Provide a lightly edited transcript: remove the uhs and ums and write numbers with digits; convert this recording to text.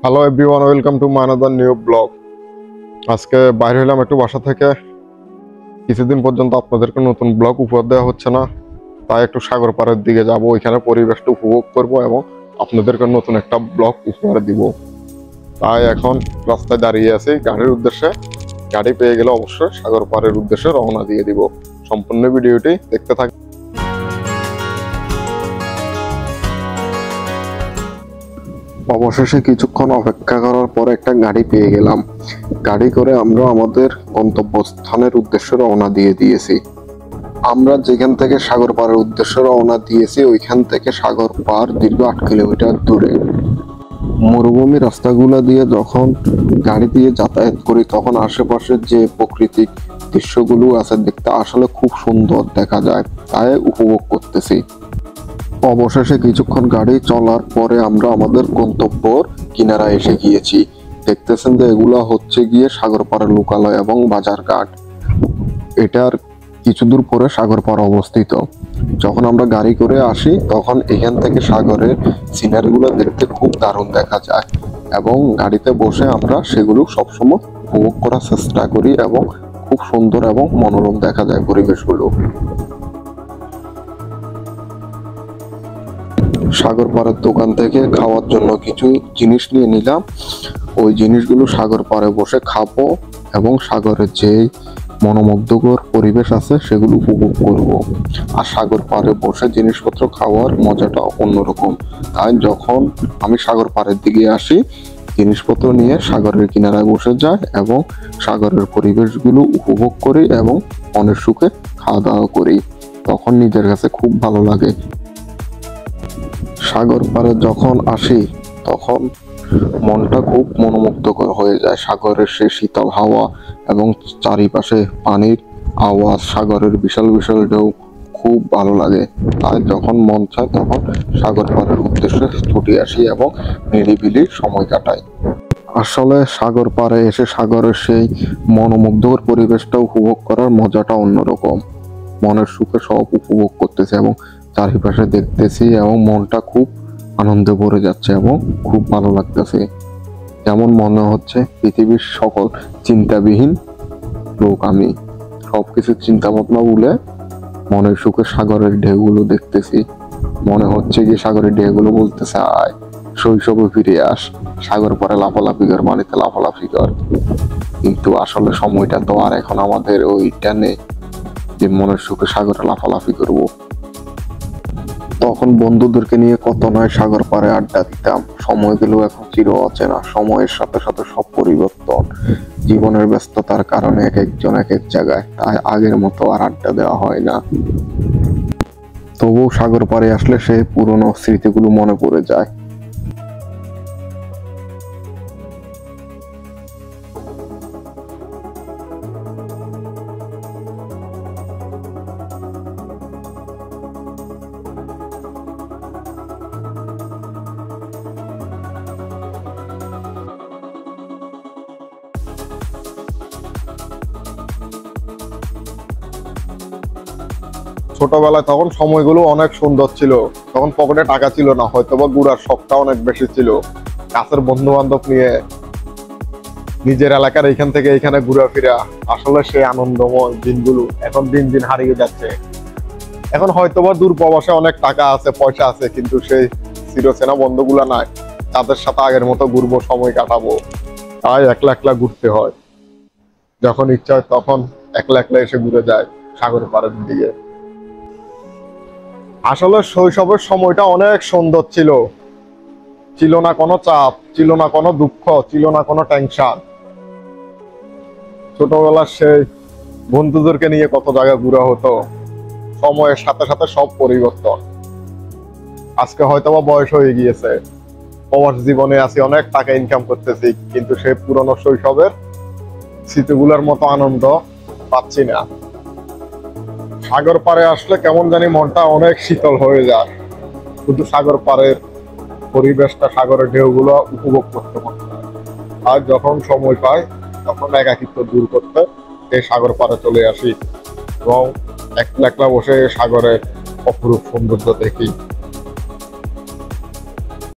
Hello everyone, welcome to my another new blog. আজকে বাইরে হলাম একটু বাসা থেকে। কিছুদিন পর্যন্ত আপনাদেরকে নতুন ব্লগ উপহার দেওয়া হচ্ছে না, তাই একটু সাগর পাড়ের দিকে যাব, ওইখানে পরিবেশটা উপভোগ করব এবং আপনাদেরকে নতুন একটা ব্লগ উপহার দিব। তাই এখন রাস্তায় দাঁড়িয়ে আছি গাড়ির উদ্দেশ্যে। গাড়ি পেয়ে গেলে অবশ্যই সাগর পাড়ের উদ্দেশ্যে রওনা দিয়ে দিব। সম্পূর্ণ ভিডিওটি দেখতে থাকি। অবশেষে কিছুক্ষণ অপেক্ষা করার পর একটা গাড়ি পেয়ে গেলাম। গাড়ি করে আমরা আমাদের গন্তব্যস্থানের উদ্দেশ্যে রওনা দিয়ে দিয়েছি। আমরা যেখান থেকে সাগর পাড়ের উদ্দেশ্যে রওনা দিয়েছি ওইখান থেকে সাগর পাড় দীর্ঘ 8 কিলোমিটার দূরে। মরুভূমি রাস্তাগুলো দিয়ে যখন গাড়ি দিয়ে যাতায়াত করি তখন আশেপাশের যে প্রাকৃতিক দৃশ্যগুলো আছে দেখতে আসলে খুব সুন্দর দেখা যায়, তাই উপভোগ করতেছি। অবশেষে কিছুক্ষণ গাড়ি চলার পরে আমরা আমাদের গন্তব্যর কিনারায় এসে গিয়েছি। দেখতেছেন যে এগুলা হচ্ছে গিয়ে সাগরপাড়ের লোকালয় এবং বাজারঘাট। এটার কিছু দূর পরে সাগরপাড় অবস্থিত। যখন আমরা গাড়ি করে আসি তখন এখান থেকে সাগরের সিনারিগুলো দেখতে খুব দারুণ দেখা যায় এবং গাড়িতে বসে আমরা সেগুলো সবসময় উপভোগ করার চেষ্টা করি এবং খুব সুন্দর এবং মনোরম দেখা যায় পরিবেশগুলো। সাগর পাড়ের দোকান থেকে খাওয়ার জন্য কিছু জিনিস নিয়ে নিলাম। ওই জিনিসগুলো সাগর পাড়ে বসে খাবো এবং সাগরের যে মনোমুগ্ধকর পরিবেশ আছে সেগুলো উপভোগ করব। আর সাগর পাড়ে বসে জিনিসপত্র খাওয়ার মজাটা অন্যরকম। তাই যখন আমি সাগর পাড়ের দিকে আসি জিনিসপত্র নিয়ে সাগরের কিনারায় বসে যাই এবং সাগরের পরিবেশগুলো উপভোগ করি এবং মনের সুখে খাওয়া দাওয়া করি। তখন নিজের কাছে খুব ভালো লাগে। সাগর পাড়ে যখন আসি তখন মনটা খুব মনোমুগ্ধকর হয়ে যায়। সাগরের সেই শীতল হাওয়া এবং চারিপাশে পানির আওয়াজ, সাগরের বিশাল বিশাল ঢেউ খুব ভালো লাগে। তাই যখন মন চায় তখন সাগর পাড়ের উদ্দেশ্যে ছুটে আসি এবং নিরিবিলি সময় কাটাই। আসলে সাগর পাড়ে এসে সাগরের সেই মনোমুগ্ধকর পরিবেশটা উপভোগ করার মজাটা অন্যরকম। মনের সুখে সব উপভোগ করতেছি এবং চারিপাশে দেখতেছি এবং মনটা খুব আনন্দে ভরে যাচ্ছে এবং খুব ভালো লাগতেছে। যেমন মনে হচ্ছে পৃথিবীর সকল চিন্তাবিহীন লোক আমি। সবকিছু চিন্তা ভাবনা ভুলে মনের সুখে সাগরের ঢেউগুলো দেখতেছি। মনে হচ্ছে যে সাগরের ঢেউগুলো বলতেছে আয় শৈশবে ফিরে আস, সাগর পরে লাফালাফি কর, পানিতে লাফালাফি কর। কিন্তু আসলে সময়টা তো আর এখন আমাদের ওইটা নেই যে মনের সুখে সাগরে লাফালাফি করব। তখন বন্ধুদেরকে নিয়ে কত নয় সাগর পাড়ে আড্ডা দিতাম। সময়গুলো এখন চির অচেনা। সময়ের সাথে সাথে সব পরিবর্তন। জীবনের ব্যস্ততার কারণে এক একজন এক এক জায়গায়, তাই আগের মতো আর আড্ডা দেওয়া হয় না। তবুও সাগর পাড়ে আসলে সেই পুরনো স্মৃতিগুলো মনে পড়ে যায়। ছোটবেলায় তখন সময়গুলো অনেক সুন্দর ছিল। তখন পকেটে টাকা ছিল না, হয়তোবা ঘুরার শখটা অনেক বেশি ছিল। কাছের বন্ধু বান্ধব নিয়ে নিজের এলাকার এইখান থেকে এইখানে ঘোরাফেরা, আসলে সেই আনন্দময় দিনগুলো এখন দিন দিন হারিয়ে যাচ্ছে। এখন হয়তোবা দূর প্রবাসে অনেক টাকা আছে, পয়সা আছে, কিন্তু সেই চিরচেনা বন্ধুগুলা নাই। তাদের সাথে আগের মতো ঘুরবো, সময় কাটাবো, তাই একলা একলা ঘুরতে হয়। যখন ইচ্ছা হয় তখন একলা একলা এসে ঘুরে যায় সাগর পাড়ের দিকে। আসলে শৈশবের সময়টা অনেক সুন্দর ছিল। ছিল না কোনো চাপ, ছিল না কোনো দুঃখ, ছিল না কোনো টেনশন। ছোটবেলার সেই বন্ধুদেরকে নিয়ে কত জায়গায় ঘোরা হতো। সময়ের সাথে সাথে সব পরিবর্তন। আজকে হয়তোবা বয়স হয়ে গিয়েছে, প্রবাস জীবনে আছি, অনেক টাকা ইনকাম করতেছি, কিন্তু সেই পুরনো শৈশবের স্মৃতিগুলোর মতো আনন্দ পাচ্ছি না। সাগর পাড়ে আসলে কেমন জানি মনটা অনেক শীতল হয়ে যায়। শুধু সাগর পাড়ের পরিবেশটা, সাগরের ঢেউগুলো উপভোগ করতে করতে। আর যখন সময় পাই তখন একাকিত্ব দূর করতে এই সাগর পাড়ে চলে আসি এবং একলা একলা বসে সাগরের অপরূপ সৌন্দর্য দেখি।